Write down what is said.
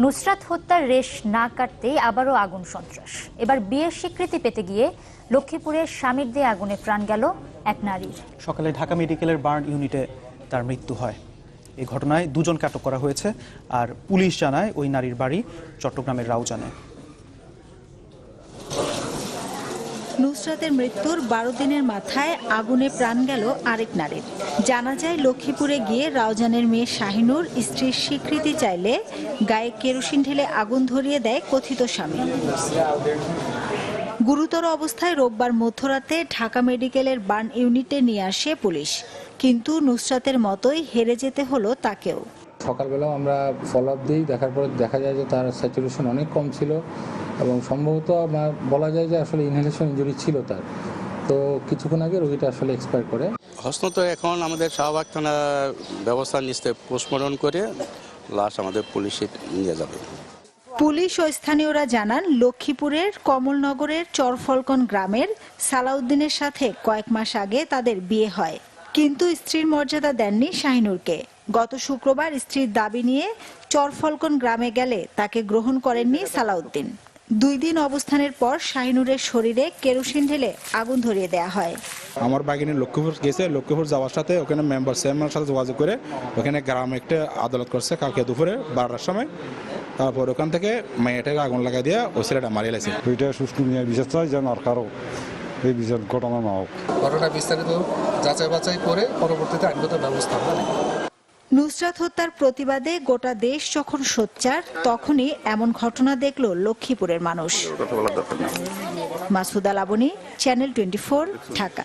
নুসরাত হত্যার রেশ না কাটতেই আবারও আগুন সন্ত্রাস। এবার বিয়ের স্বীকৃতি পেতে গিয়ে লক্ষ্মীপুরের স্বামীর দিয়ে আগুনে প্রাণ গেল এক নারীর। সকালে ঢাকা মেডিকেলের বার্ন ইউনিটে তার মৃত্যু হয়। এই ঘটনায় দুজনকে আটক করা হয়েছে। আর পুলিশ জানায় ওই নারীর বাড়ি চট্টগ্রামের রাউজানে। নুসরাতের মৃত্যুর 12 দিনের মাথায় আগুনে প্রাণ গেল আরেক নারীর। জানা যায় লক্ষ্মীপুরে গিয়ে রাউজানের মেয়ে শাহিনুর স্ত্রীর স্বীকৃতি চাইলে গায়ে কেরোসিন ঢেলে আগুন ধরিয়ে দেয় কথিত স্বামী। গুরুতর অবস্থায় রোববার মধ্যরাতে ঢাকা মেডিকেলের বার্ন ইউনিটে নিয়ে আসে পুলিশ, কিন্তু নুসরাতের মতোই হেরে যেতে হলো তাকেও। সকালবেলাও আমরা ফলো আপ দিই, দেখার পর দেখা যায় যে তার স্যাচুরেশন অনেক কম ছিল এবং সম্ভবত বলা যায় যে আসলে ইনহেলেশন ইনজুরি ছিল তার। তো কিছুক্ষণ আগে রোগীটা আসলে এক্সপায়ার করে। হসনত এখন আমাদের শাহবাগ থানা ব্যবস্থা নিতে পোস্টমর্টম করে লাশ আমাদের পুলিশে নিয়ে যাবে। পুলিশ ও স্থানীয়রা জানান, লক্ষ্মীপুরের কমলনগরের চরফলকন গ্রামের সালাউদ্দিনের সাথে কয়েক মাস আগে তাদের বিয়ে হয়, কিন্তু স্ত্রীর মর্যাদা দেননি শাহিনুরকে। গত শুক্রবার স্ত্রীর দাবি নিয়ে চরফলকন গ্রামে গেলে তাকে গ্রহণ করেননি সালাউদ্দিন। 2 দিন অবস্থানের পর শাহিনুরের শরীরে কেরোসিন ঢেলে আগুন ধরিয়ে দেওয়া হয়। আমার বাগিনী লক্ষ্মীপুর গেছে, লক্ষ্মীপুর যাওয়ার সাথে ওখানে চেয়ারম্যানের সাথে যোগাযোগ করে ওখানে গ্রামে একটা আদালত করছে কালকে দুপুরে 12টার সময়। তারপর ওখান থেকে মেয়েটাকে আগুন লাগাই দিয়ে ওই ছেলেটা মারিয়ে লাইছে। ওইটা সুষ্ঠু নিয়ে বিচার চাই যেন আর কারো এই বিচার ঘটনা না হোক। ঘটনা বিস্তারিত যাচাই বাছাই করে পরবর্তীতে আইনগত ব্যবস্থা হবে। নুসরাত হত্যার প্রতিবাদে গোটা দেশ যখন সোচ্চার, তখনই এমন ঘটনা দেখল লক্ষ্মীপুরের মানুষ। মাসুদা লাবনী, চ্যানেল 24, ঢাকা।